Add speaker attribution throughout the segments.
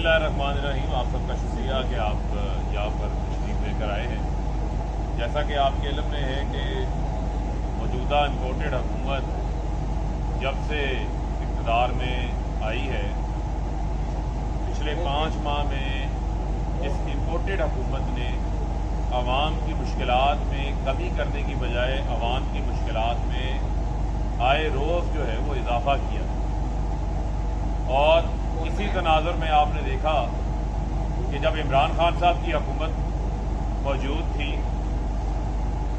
Speaker 1: बिस्मिल्लाहिर्रहमानिर्रहीम। आप सबका शुक्रिया कि आप यहाँ पर तशरीफ़ लेकर आए हैं। जैसा कि आपके इल्म में है कि मौजूदा इम्पोर्टेड हुकूमत जब से इक़्तिदार में आई है, पिछले 5 माह में इस इम्पोर्टेड हुकूमत ने आवाम की मुश्किलात में कमी करने की बजाय आवाम की मुश्किलात में आए रोज़ जो है वो इजाफ़ा किया। और इसी तनाज़ुर में आपने देखा कि जब इमरान खान साहब की हुकूमत मौजूद थी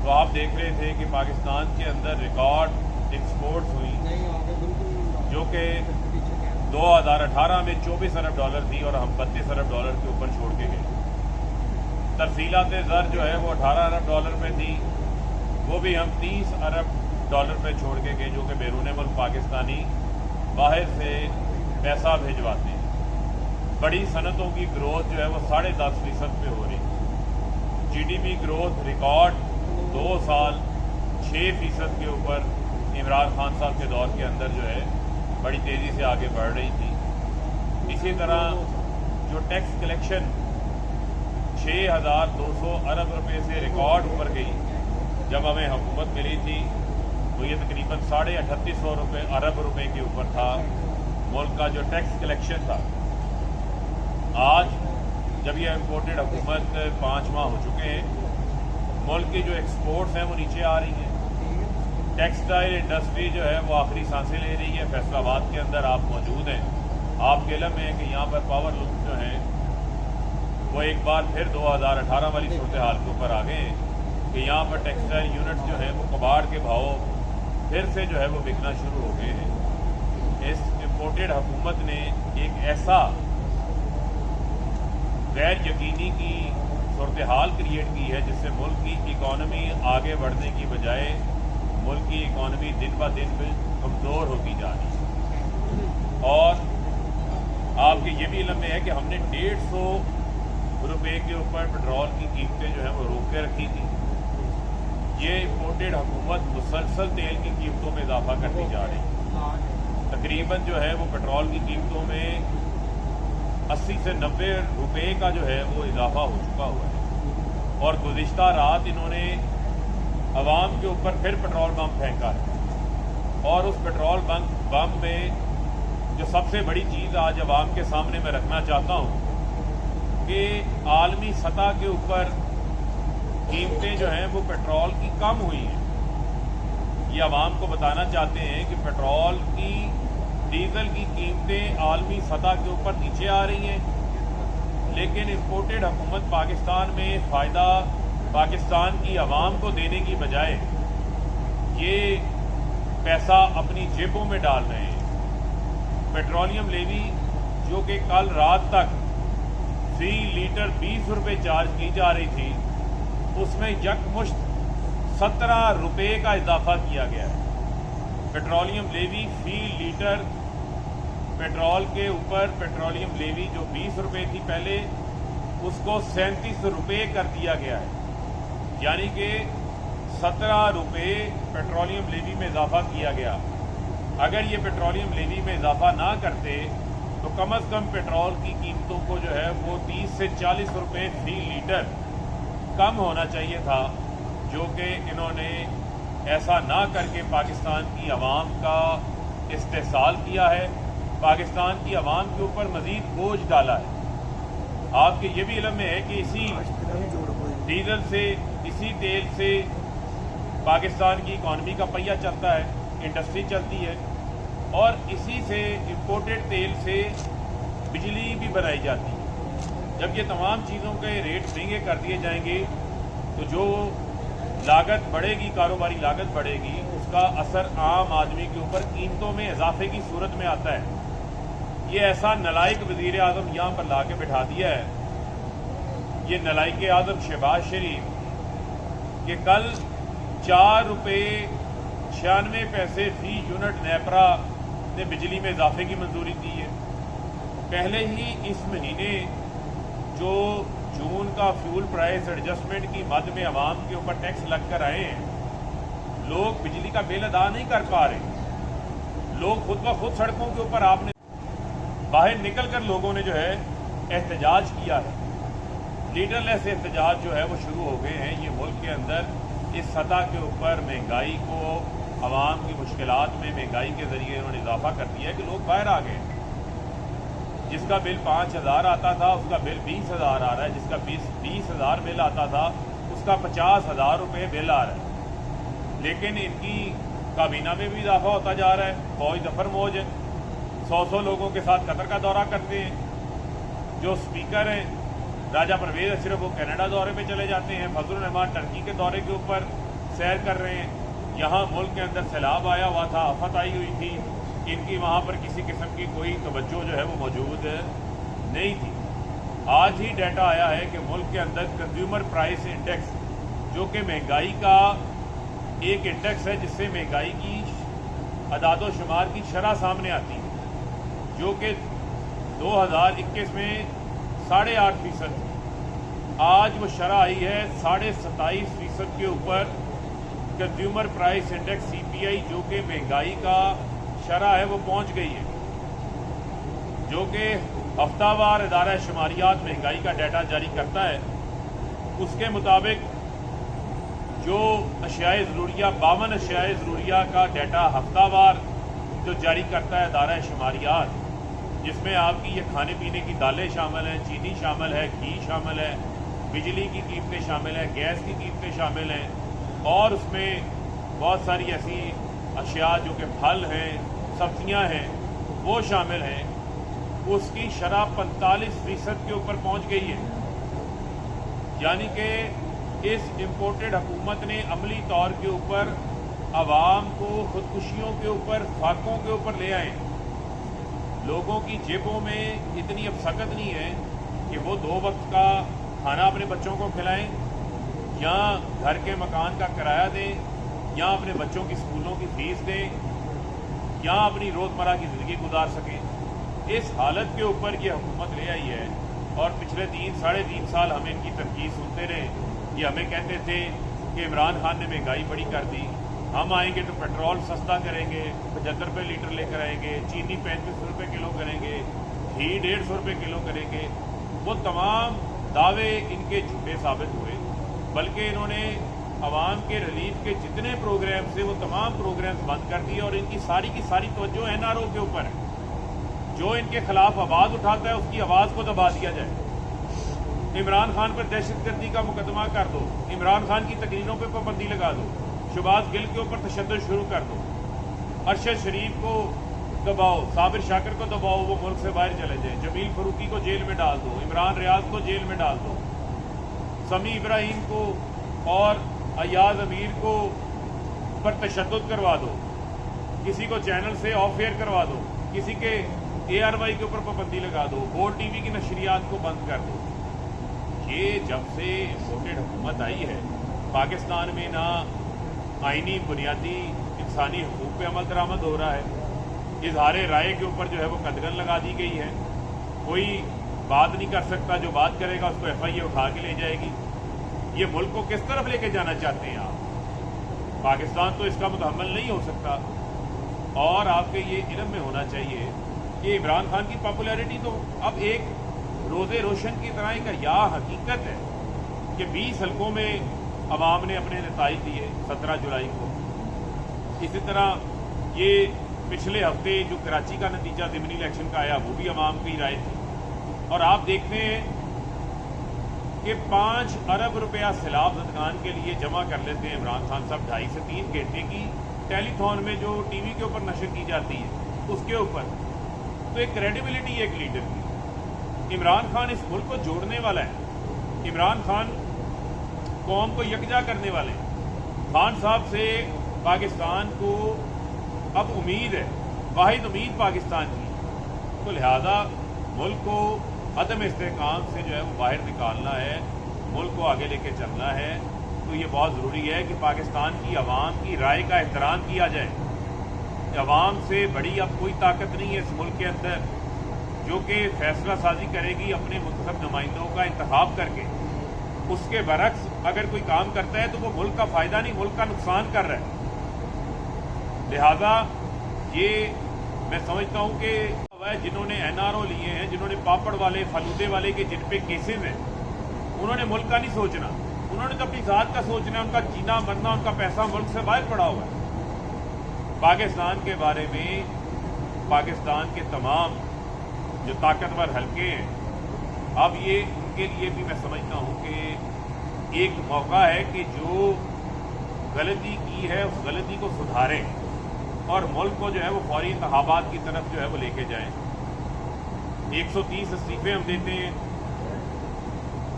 Speaker 1: तो आप देख रहे थे कि पाकिस्तान के अंदर रिकॉर्ड एक्सपोर्ट्स हुई जो कि 2018 में 24 अरब डॉलर थी और हम 32 अरब डॉलर के ऊपर छोड़ के गए। तरसीलात ज़र जो है वो 18 अरब डॉलर में थी, वो भी हम 30 अरब डॉलर पे छोड़ के गए, जो कि बैरून मुल्क पाकिस्तानी बाहर से पैसा भिजवाते हैं। बड़ी सनतों की ग्रोथ जो है वो 10.5% पे हो रही। GDP ग्रोथ रिकॉर्ड 2 साल 6% के ऊपर इमरान खान साहब के दौर के अंदर जो है बड़ी तेज़ी से आगे बढ़ रही थी। इसी तरह जो टैक्स कलेक्शन 6,200 अरब रुपए से रिकॉर्ड ऊपर गई, जब हमें हुकूमत मिली थी तो ये तकरीबन 3,850 अरब रुपए के ऊपर था मुल्क का जो टैक्स कलेक्शन था। आज जब ये इम्पोर्टेड हुकूमत 5 माह हो चुके हैं, मुल्क की जो एक्सपोर्ट्स हैं वो नीचे आ रही हैं। टेक्सटाइल इंडस्ट्री जो है वो आखिरी सांसें ले रही है। फैसलाबाद के अंदर आप मौजूद हैं, आपके इल्म में है कि यहाँ पर पावर लूम जो हैं वो एक बार फिर 2018 वाली सूरत हाल के ऊपर आ गए हैं कि यहाँ पर टेक्सटाइल यूनिट जो है वो कबाड़ के भाव फिर से जो है वो बिकना शुरू हो गए हैं। इस इम्पोर्टेड हुकूमत ने एक ऐसा गैर यकीनी की सूरत हाल क्रिएट की है जिससे मुल्क की इकॉनमी आगे बढ़ने की बजाय मुल्क की इकॉनमी दिन ब दिन कमज़ोर होती जा रही है। और आपके ये भी इल्म में है कि हमने 150 रुपये के ऊपर पेट्रोल की कीमतें जो है वो रोक के रखी थी। ये इम्पोर्टेड हुकूमत मुसलसल तेल की कीमतों में इजाफा करती जा रही है। तकरीबन जो है वो पेट्रोल की कीमतों में 80 से 90 रुपये का जो है वो इजाफा हो चुका हुआ है। और गुज़िश्ता रात इन्होंने आवाम के ऊपर फिर पेट्रोल बम फेंका है। और उस पेट्रोल बम में जो सबसे बड़ी चीज़ आज आवाम के सामने मैं रखना चाहता हूँ कि आलमी सतह के ऊपर कीमतें जो हैं वो पेट्रोल की कम हुई हैं। ये आवाम को बताना चाहते हैं कि पेट्रोल की, डीजल की कीमतें आलमी सतह के ऊपर नीचे आ रही हैं, लेकिन इम्पोर्टेड हुकूमत पाकिस्तान में फ़ायदा पाकिस्तान की आवाम को देने की बजाय ये पैसा अपनी जेबों में डाल रहे हैं। पेट्रोलियम लेवी जो कि कल रात तक फी लीटर 20 रुपये चार्ज की जा रही थी, उसमें यकमुश्त 17 रुपये का इजाफा किया गया है। पेट्रोलियम लेवी फी लीटर पेट्रोल के ऊपर पेट्रोलियम लेवी जो 20 रुपये थी पहले, उसको 37 रुपये कर दिया गया है। यानी कि 17 रुपये पेट्रोलियम लेवी में इजाफा किया गया। अगर ये पेट्रोलियम लेवी में इजाफा ना करते तो कम अज़ कम पेट्रोल की कीमतों को जो है वो 30 से 40 रुपये फी लीटर कम होना चाहिए था, जो कि इन्होंने ऐसा ना करके पाकिस्तान की आवाम का इस्तेहसाल किया है, पाकिस्तान की आवाम के ऊपर मज़ीद बोझ डाला है। आपके ये भी इल्म में है कि इसी डीजल से, इसी तेल से पाकिस्तान की इकॉनमी का पहिया चलता है, इंडस्ट्री चलती है, और इसी से इम्पोर्टेड तेल से बिजली भी बनाई जाती है। जब ये तमाम चीज़ों के रेट महंगे कर दिए जाएंगे तो जो लागत बढ़ेगी, कारोबारी लागत बढ़ेगी, उसका असर आम आदमी के ऊपर कीमतों में इजाफे की सूरत में आता है। ये ऐसा नलायक वज़ीर आज़म यहाँ पर ला के बिठा दिया है, ये नलायक आज़म शहबाज शरीफ, कि कल 4 रुपये 96 पैसे फी यूनिट नेपरा ने बिजली में इजाफे की मंजूरी दी है। पहले ही इस महीने जो जून का फ्यूल प्राइस एडजस्टमेंट की मद में आवाम के ऊपर टैक्स लग कर आए हैं, लोग बिजली का बिल अदा नहीं कर पा रहे। लोग खुद ब खुद सड़कों के ऊपर, आपने बाहर निकल कर लोगों ने जो है احتجاج کیا ہے، لیڈر لیس احتجاج جو ہے وہ شروع ہو گئے ہیں۔ یہ ملک کے اندر اس سطح کے اوپر مہنگائی کو، عوام کی مشکلات میں مہنگائی کے ذریعے انہوں نے اضافہ کر دیا ہے کہ لوگ باہر آ گئے۔ جس کا بل 5,000 آتا تھا اس کا بل 20,000 آ رہا ہے، جس کا 20,000 بل آتا تھا اس کا 50,000 روپے بل آ رہا ہے۔ لیکن ان کی کابینہ میں بھی اضافہ ہوتا جا رہا ہے۔ فوج ظفر موج ہے، 100 لوگوں کے ساتھ قطر کا دورہ کرتے ہیں۔ جو اسپیکر ہیں راجہ پرویز اشرف وہ کینیڈا دورے پہ چلے جاتے ہیں۔ فضل الرحمان ٹرکی کے دورے کے اوپر سیر کر رہے ہیں۔ یہاں ملک کے اندر سیلاب آیا ہوا تھا، آفت آئی ہوئی تھی، ان کی وہاں پر کسی قسم کی کوئی توجہ جو ہے وہ موجود نہیں تھی۔ آج ہی ڈیٹا آیا ہے کہ ملک کے اندر کنزیومر پرائس انڈیکس، جو کہ مہنگائی کا ایک انڈیکس ہے جس سے مہنگائی کی اعداد و شمار کی شرح سامنے آتی ہے، جو کہ 2021 میں 8.5% تھی، آج وہ شرح آئی ہے 27.5% کے اوپر۔ کنزیومر پرائس انڈیکس CPI جو کہ مہنگائی کا شرح ہے وہ پہنچ گئی ہے، جو کہ ہفتہ وار ادارہ شماریات مہنگائی کا ڈیٹا جاری کرتا ہے۔ اس کے مطابق جو اشیاء ضروریہ 52 اشیاء ضروریہ کا ڈیٹا ہفتہ وار جو جاری کرتا ہے ادارہ شماریات، جس میں آپ کی یہ کھانے پینے کی دالیں شامل ہیں، چینی شامل ہے، گھی شامل ہے، بجلی کی قیمتیں شامل ہیں، گیس کی قیمتیں شامل ہیں، اور اس میں بہت ساری ایسی اشیاء جو کہ پھل ہیں، سبزیاں ہیں، وہ شامل ہیں۔ اس کی شرح 45% کے اوپر پہنچ گئی ہے۔ یعنی کہ اس امپورٹڈ حکومت نے عملی طور کے اوپر عوام کو خودکشیوں کے اوپر، فاقوں کے اوپر لے آئے۔ لوگوں کی جیبوں میں اتنی اب سخت نہیں ہے کہ وہ 2 وقت کا کھانا اپنے بچوں کو کھلائیں، یا گھر کے مکان کا کرایہ دیں، یا اپنے بچوں کی اسکولوں کی فیس دیں، یا اپنی روزمرہ کی زندگی گزار سکیں۔ اس حالت کے اوپر یہ حکومت لے آئی ہے، اور پچھلے 3-3.5 سال ہم ان کی تنقید سنتے رہے۔ یہ ہمیں کہتے تھے کہ عمران خان نے مہنگائی بڑی کر دی، ہم آئیں گے تو پیٹرول سستا کریں گے، 75 روپے لیٹر لے کر آئیں گے، چینی 35 روپے کلو کریں گے، گھی 150 روپے کلو کریں گے۔ وہ تمام دعوے ان کے جھوٹے ثابت ہوئے، بلکہ انہوں نے عوام کے ریلیف کے جتنے پروگرام سے وہ تمام پروگرامز بند کر دیے، اور ان کی ساری توجہ NRO کے اوپر ہے۔ جو ان کے خلاف آواز اٹھاتا ہے اس کی آواز کو دبا دیا جائے۔ عمران خان پر دہشت گردی کا مقدمہ کر دو، عمران خان کی تقریروں پہ پابندی لگا دو، شہباز گل کے اوپر تشدد شروع کر دو، ارشد شریف کو دباؤ، صابر شاکر کو دباؤ، وہ ملک سے باہر چلے جائیں، جمیل فروقی کو جیل میں ڈال دو، عمران ریاض کو جیل میں ڈال دو، سمیع ابراہیم کو اور ایاز امیر کو پر تشدد کروا دو، کسی کو چینل سے آف ایئر کروا دو، کسی کے ARY کے اوپر پابندی لگا دو، گول ٹی وی کی نشریات کو بند کر دو۔ یہ جب سے امپورٹڈ حکومت آئی ہے، پاکستان میں نہ آئینی بنیادی انسانی حقوق پہ عمل درآمد ہو رہا ہے، اظہار رائے کے اوپر جو ہے وہ قدغن لگا دی گئی ہے، کوئی بات نہیں کر سکتا، جو بات کرے گا اس کو FIA اٹھا کے لے جائے گی۔ یہ ملک کو کس طرف لے کے جانا چاہتے ہیں آپ؟ پاکستان تو اس کا متحمل نہیں ہو سکتا۔ اور آپ کے یہ علم میں ہونا چاہیے کہ عمران خان کی پاپولیرٹی تو اب ایک روز روشن کی طرح ایک یا حقیقت ہے کہ 20 حلقوں میں عوام نے اپنے نتائج دیے 17 جولائی کو۔ اسی طرح یہ پچھلے ہفتے جو کراچی کا نتیجہ ضمنی الیکشن کا آیا وہ بھی عوام کی رائے تھی، اور آپ دیکھتے ہیں کہ 5 ارب روپیہ سیلاب زدگان کے لیے جمع کر لیتے ہیں عمران خان صاحب 2.5 سے 3 گھنٹے کی ٹیلی تھون میں جو ٹی وی کے اوپر نشر کی جاتی ہے اس کے اوپر۔ تو ایک کریڈیبلٹی ایک لیڈر کی۔ عمران خان اس ملک کو جوڑنے والا ہے، عمران خان قوم کو یکجا کرنے والے ہیں۔ خان صاحب سے پاکستان کو اب امید ہے، واحد امید پاکستان کی، تو لہذا ملک کو عدم استحکام سے جو ہے وہ باہر نکالنا ہے، ملک کو آگے لے کے چلنا ہے۔ تو یہ بہت ضروری ہے کہ پاکستان کی عوام کی رائے کا احترام کیا جائے۔ عوام سے بڑی اب کوئی طاقت نہیں ہے اس ملک کے اندر جو کہ فیصلہ سازی کرے گی اپنے منتخب نمائندوں کا انتخاب کر کے۔ اس کے برعکس اگر کوئی کام کرتا ہے تو وہ ملک کا فائدہ نہیں، ملک کا نقصان کر رہا ہے۔ لہذا یہ میں سمجھتا ہوں کہ जिन्होंने NRO लिए हैं, जिन्होंने पापड़ वाले फलूदे वाले के जिन पे केसेस हैं, उन्होंने मुल्क का नहीं सोचना, उन्होंने तो अपनी ज़ात का सोचना है। उनका जीना मरना, उनका पैसा मुल्क से बाहर पड़ा हुआ है। पाकिस्तान के बारे में पाकिस्तान के तमाम जो ताकतवर हलके हैं, अब ये उनके लिए भी मैं समझता हूँ कि एक मौका है कि जो गलती की है उस गलती को सुधारें और मुल्क को जो है वो फौरी इंतखाबात की तरफ जो है वो लेके जाएं। 130 इस्तीफे हम देते हैं,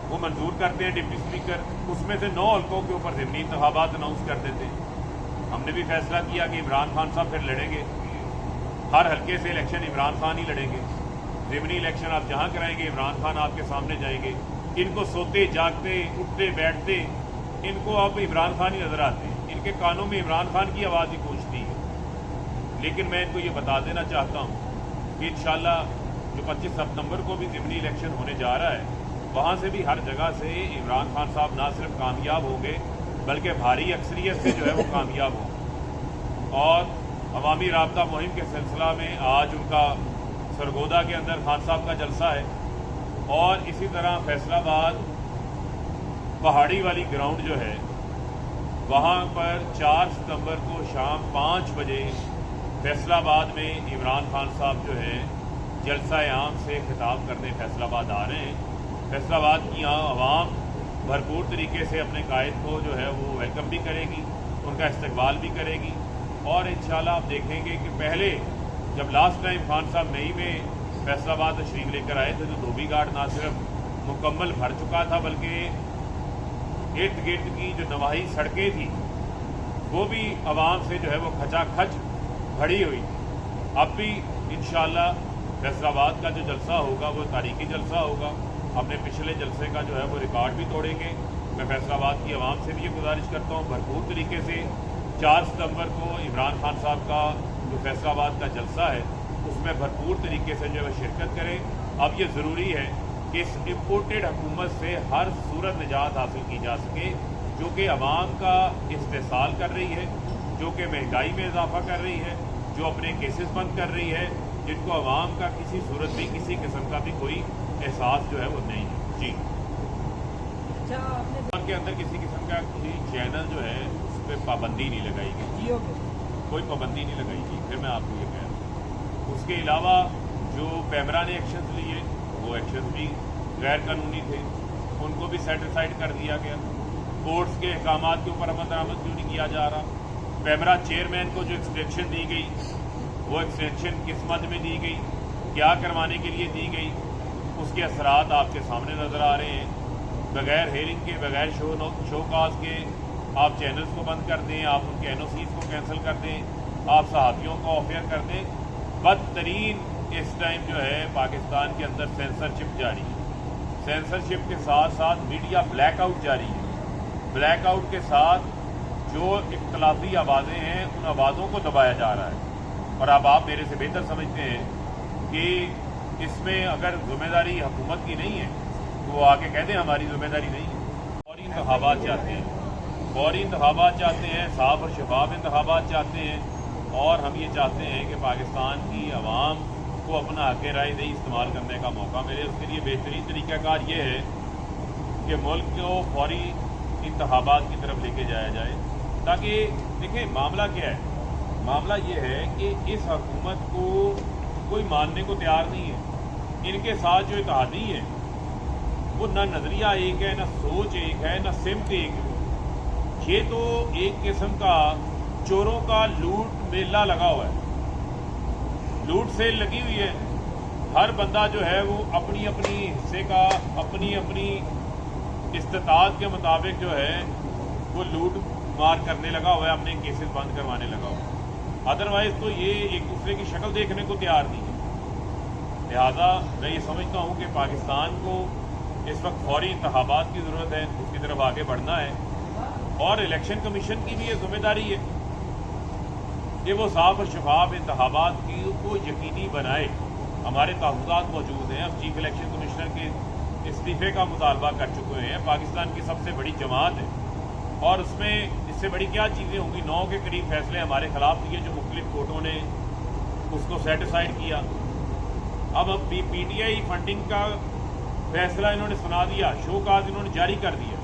Speaker 1: वो मंजूर करते हैं डिप्टी स्पीकर, उसमें से 9 हल्कों के ऊपर ज़िमनी इंतखाबात अनाउंस कर देते हैं। हमने भी फैसला किया कि इमरान खान साहब फिर लड़ेंगे, हर हल्के से इलेक्शन इमरान खान ही लड़ेंगे। ज़िमनी इलेक्शन आप जहाँ कराएंगे इमरान खान आपके सामने जाएंगे। इनको सोते जागते उठते बैठते इनको अब इमरान खान ही नज़र आते हैं, इनके कानों में इमरान खान की आवाज़ ही गूंजती है। लेकिन मैं इनको ये बता देना चाहता हूँ कि इंशाल्लाह जो 25 सितंबर को भी ज़िमनी इलेक्शन होने जा रहा है, वहाँ से भी हर जगह से इमरान खान साहब ना सिर्फ कामयाब होंगे बल्कि भारी अक्सरियत से जो है वो कामयाब होंगे। और अवामी राब्ता मुहिम के सिलसिला में आज उनका सरगोदा के अंदर खान साहब का जलसा है और इसी तरह फैसलाबाद पहाड़ी वाली ग्राउंड जो है वहाँ पर 4 सितंबर को शाम 5 बजे फैसलाबाद में इमरान खान साहब जो है जलसा आम से खिताब करने फैसलाबाद आ रहे हैं। फैसलाबाद की यहाँ आवाम भरपूर तरीके से अपने कायद को जो है वो वेलकम भी करेगी, उनका इस्तकबाल भी करेगी। और इंशाल्लाह आप देखेंगे कि पहले जब लास्ट टाइम खान साहब मई में फैसलाबाद तशरीफ लेकर आए थे तो धोबी घाट ना सिर्फ मुकम्मल भर चुका था बल्कि इर्द गिर्द की जो नवाही सड़कें थी वो भी आवाम से जो है वो खचाखच भरी हुई थी। अब भी इंशाल्लाह फैसलाबाद का जो जलसा होगा वो तारीखी जलसा होगा। अपने पिछले जलसे का जो है वो रिकॉर्ड भी तोड़ेंगे। मैं फैसलाबाद की आवाम से भी ये गुजारिश करता हूँ भरपूर तरीके से 4 सितंबर को इमरान खान साहब का जो फैसलाबाद का जलसा है उसमें भरपूर तरीके से जो है शिरकत करें। अब ये ज़रूरी है कि इस इम्पोर्टेड हुकूमत से हर सूरत निजात हासिल की जा सके जो कि अवाम का इस्तेसाल कर रही है, जो कि महंगाई में इजाफा कर रही है, जो अपने केसेस बंद कर रही है, जिनको अवाम का किसी सूरत में किसी किस्म का भी कोई एहसास जो है वो नहीं है। जी
Speaker 2: अच्छा, आपने
Speaker 1: के अंदर किसी किस्म का किसी चैनल जो है उस पर पाबंदी नहीं लगाई गई,
Speaker 2: जियो पे
Speaker 1: कोई पाबंदी नहीं लगाई गई। फिर मैं आपको ये कह रहा हूँ उसके अलावा जो पैमरा ने एक्शन लिए वो एक्शन भी गैर कानूनी थे, उनको भी सेटिसाइड कर दिया गया। कोर्ट्स के अहकामात के ऊपर अमल दरामद क्यों नहीं किया जा रहा? पैमरा चेयरमैन को जो एक्सटेंशन दी गई वो एक्सटेंशन किस मद में दी गई, क्या करवाने के लिए दी गई, उसके असरात आपके सामने नज़र आ रहे हैं। बगैर हेयरिंग के, बगैर शो काज के आप चैनल्स को बंद कर दें, आप उनके NOCs को कैंसिल कर दें, आप सहाफ़ियों को ऑफ एयर कर दें। बदतरीन इस टाइम जो है पाकिस्तान के अंदर सेंसरशिप जारी है। सेंसरशिप के साथ साथ मीडिया ब्लैकआउट जारी है। ब्लैकआउट के साथ जो इख्तलाफी आवाज़ें हैं उन आवाज़ों को दबाया जा रहा है। और अब आप मेरे से बेहतर समझते हैं कि इसमें अगर जिम्मेदारी हुकूमत की नहीं है तो वो आके कह दें हमारी जिम्मेदारी नहीं है। फौरी इंतखाबात चाहते हैं, फौरी इंतखाबात चाहते हैं, साफ और शफाफ इंतखाबात चाहते हैं। और हम ये चाहते हैं कि पाकिस्तान की आवाम को अपना हक़ राय दही इस्तेमाल करने का मौका मिले। उसके लिए बेहतरीन तरीक़ाकार ये है कि मुल्क को फौरी इंतखाबात की तरफ लेके जाया जाए, ताकि देखिए मामला क्या है, मामला ये है कि इस हुकूमत को कोई मानने को तैयार नहीं है। इनके साथ जो इत्तेहादी है वो ना नज़रिया एक है, ना सोच एक है, ना सिमत एक है। ये तो एक किस्म का चोरों का लूट मेला लगा हुआ है, लूट सेल लगी हुई है। हर बंदा जो है वो अपनी अपनी हिस्से का अपनी अपनी इस्तेताअत के मुताबिक जो है वो लूट मार करने लगा हुआ है, अपने केसेस बंद करवाने लगा हुआ है। अदरवाइज़ तो ये एक दूसरे की शक्ल देखने को तैयार नहीं है। लिहाजा मैं ये समझता हूँ कि पाकिस्तान को इस वक्त फौरी इंतखाबात की ज़रूरत है, उसकी तरफ आगे बढ़ना है। और इलेक्शन कमीशन की भी ये जिम्मेदारी है कि वो साफ और शफाफ इंतखाबात को यकीनी बनाए। हमारे तहफ़्फ़ुज़ात मौजूद हैं। अब चीफ इलेक्शन कमिश्नर के इस्तीफ़े का मुतालबा कर चुके हैं। पाकिस्तान की सबसे बड़ी जमात है और उसमें इससे बड़ी क्या चीज़ें होंगी। 9 के करीब फैसले हमारे ख़िलाफ़ दिए जो मुख्तलिफ कोर्टों ने उसको सेटिसाइड किया। अब PTI फंडिंग का फैसला इन्होंने सुना दिया, शो काज इन्होंने जारी कर दिया।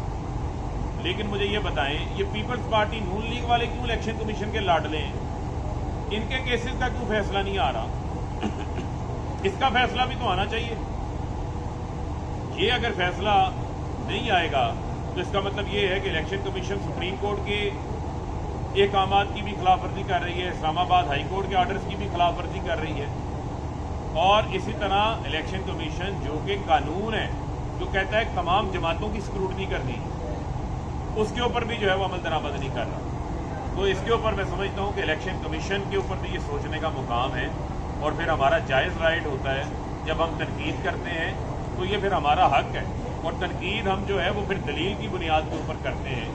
Speaker 1: लेकिन मुझे ये बताएं, ये पीपल्स पार्टी नून लीग वाले क्यों इलेक्शन कमीशन के लाडले हैं? इनके केसेस का क्यों फैसला नहीं आ रहा? इसका फैसला भी तो आना चाहिए। ये अगर फैसला नहीं आएगा तो इसका मतलब ये है कि इलेक्शन कमीशन सुप्रीम कोर्ट के अहकामात की भी खिलाफवर्जी कर रही है, इस्लामाबाद हाई कोर्ट के ऑर्डर्स की भी खिलाफवर्जी कर रही है, और इसी तरह इलेक्शन कमीशन जो कि कानून है जो कहता है तमाम जमातों की स्क्रूटनी करनी, उसके ऊपर भी जो है वो अमल दरामद नहीं कर रहा। तो इसके ऊपर मैं समझता हूँ कि इलेक्शन कमीशन के ऊपर भी ये सोचने का मुकाम है, और फिर हमारा जायज़ राइट होता है जब हम तनकीद करते हैं तो ये फिर हमारा हक है, और तनकीद हम जो है वो फिर दलील की बुनियाद के ऊपर करते हैं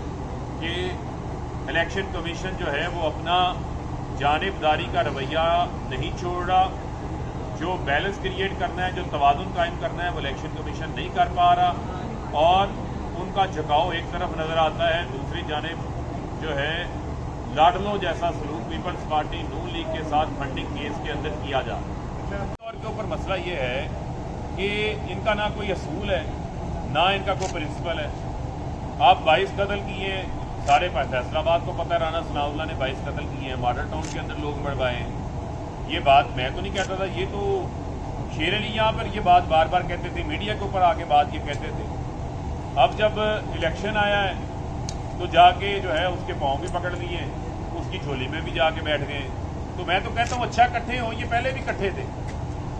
Speaker 1: कि इलेक्शन कमीशन जो है वो अपना जानिबदारी का रवैया नहीं छोड़ रहा, जो बैलेंस क्रिएट करना है, जो तवाज़ुन कायम करना है वो इलेक्शन कमीशन नहीं कर पा रहा, और उनका झुकाव एक तरफ नज़र आता है, दूसरी जानिब जो है लाडलों जैसा सलूक पीपल्स पार्टी नून लीग के साथ फंडिंग केस के अंदर किया जा रहा है। और के ऊपर मसला ये है कि इनका ना कोई असूल है, ना इनका कोई प्रिंसिपल है। आप 22 कत्ल किए हैं, सारे फैसलाबाद को पता है, राना सनाउल्लाह ने 22 कत्ल किए हैं, मॉडल टाउन के अंदर लोग मरवाए हैं। ये बात मैं तो नहीं कहता था, ये तो शेर अली यहाँ पर ये बात बार बार कहते थे, मीडिया के ऊपर आके बात ये कहते थे। अब जब इलेक्शन आया है तो जाके जो है उसके पाँव भी पकड़ लिए, उसकी झोली में भी जाके बैठ गए। तो मैं तो कहता हूँ अच्छा इकट्ठे हो, ये पहले भी इकट्ठे थे,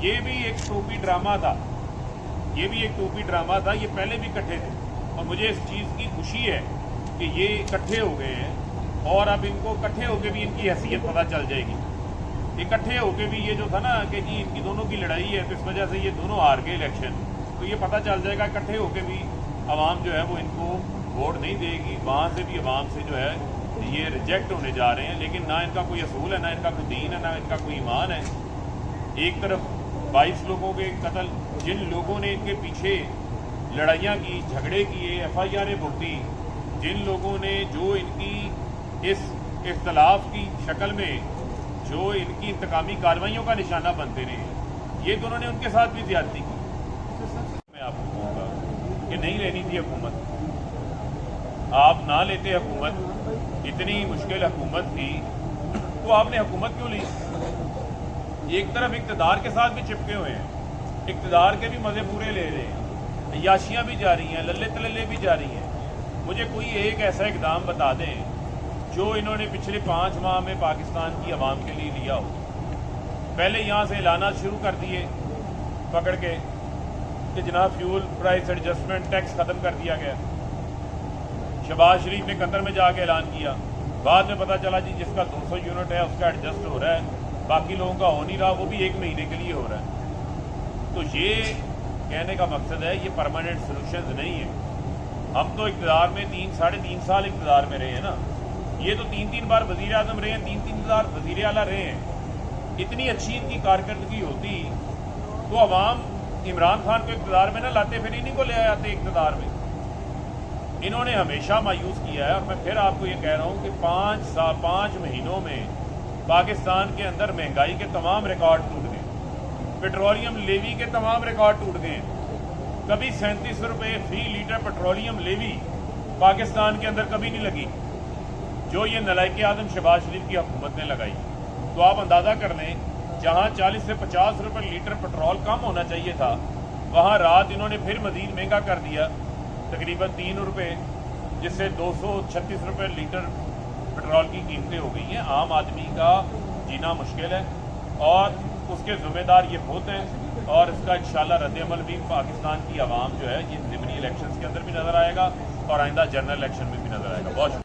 Speaker 1: ये भी एक टोपी ड्रामा था, ये भी एक टोपी ड्रामा था, ये पहले भी इकट्ठे थे। और मुझे इस चीज़ की खुशी है कि ये इकट्ठे हो गए हैं, और अब इनको इकट्ठे होकर भी इनकी हैसियत पता चल जाएगी। इकट्ठे होकर भी ये जो था ना कि जी इनकी दोनों की लड़ाई है तो इस वजह से ये दोनों हार गए इलेक्शन, तो ये पता चल जाएगा इकट्ठे होकर भी आवाम जो है वो इनको वोट नहीं देगी, वहाँ से भी आवाम से जो है ये रिजेक्ट होने जा रहे हैं। लेकिन ना इनका कोई असूल है, ना इनका कोई दीन है, ना इनका कोई ईमान है। एक तरफ 22 लोगों के कत्ल, जिन लोगों ने इनके पीछे लड़ाइयाँ की, झगड़े किए, FIR भुगती, जिन लोगों ने जो इनकी इस इख्तलाफ की शक्ल में जो इनकी इंतकामी कार्रवाइयों का निशाना बनते रहे, ये दोनों ने उनके साथ भी ज्यादती की। मैं आपको कहूँगा कि नहीं लेनी थी हुकूमत, आप ना लेते हुकूमत, इतनी मुश्किल हुकूमत थी तो आपने हुकूमत क्यों ली? एक तरफ इक़्तिदार के साथ भी चिपके हुए हैं, इक़्तिदार के भी मज़े पूरे ले रहे हैं, अय्याशियाँ भी जारी हैं, लल्ले तलल्ले भी जारी हैं। मुझे कोई एक ऐसा इक़दाम बता दें जो इन्होंने पिछले 5 माह में पाकिस्तान की आवाम के लिए लिया हो। पहले यहाँ से ऐलानात शुरू कर दिए पकड़ के कि जनाब फ्यूल प्राइस एडजस्टमेंट टैक्स ख़त्म कर दिया गया। शहबाज शरीफ ने कतर में जाके ऐलान किया, बाद में पता चला जी जिसका 200 यूनिट है उसका एडजस्ट हो रहा है, बाकी लोगों का हो नहीं रहा, वो भी 1 महीने के लिए हो रहा है। तो ये कहने का मकसद है ये परमानेंट सोल्यूशन नहीं है। हम तो इक़्तिदार में 3-3.5 साल इक़्तिदार में रहे हैं ना, ये तो 3-3 बार वज़ीर आज़म रहे हैं, 3-3 बार वज़ीर आला रहे हैं। इतनी अच्छी इनकी कारकर्दगी होती तो अवाम इमरान खान को इक़्तिदार में ना लाते, फिर इन्हीं को ले आते इक़्तिदार में। इन्होंने हमेशा मायूस किया है, और मैं फिर आपको ये कह रहा हूँ कि 5 महीनों में पाकिस्तान के अंदर महंगाई के तमाम रिकॉर्ड टूट गए, पेट्रोलियम लेवी के तमाम रिकॉर्ड टूट गए। कभी 37 रुपये फी लीटर पेट्रोलियम लेवी पाकिस्तान के अंदर कभी नहीं लगी, जो ये नलायक आदम शहबाज शरीफ की हुकूमत ने लगाई। तो आप अंदाज़ा कर लें, जहाँ 40 से 50 रुपये लीटर पेट्रोल कम होना चाहिए था, वहाँ रात इन्होंने फिर मज़ीद महंगा कर दिया, तकरीबन 3 रुपये, जिससे 236 रुपये लीटर पेट्रोल की कीमतें हो गई हैं। आम आदमी का जीना मुश्किल है, और उसके ज़िम्मेदार ये खुद हैं, और इसका इंशाल्लाह रद्द-ए-अमल भी पाकिस्तान की आवाम जो है ये ज़िमनी इलेक्शंस के अंदर भी नज़र आएगा, और आइंदा जनरल इलेक्शन में भी नज़र आएगा। बहुत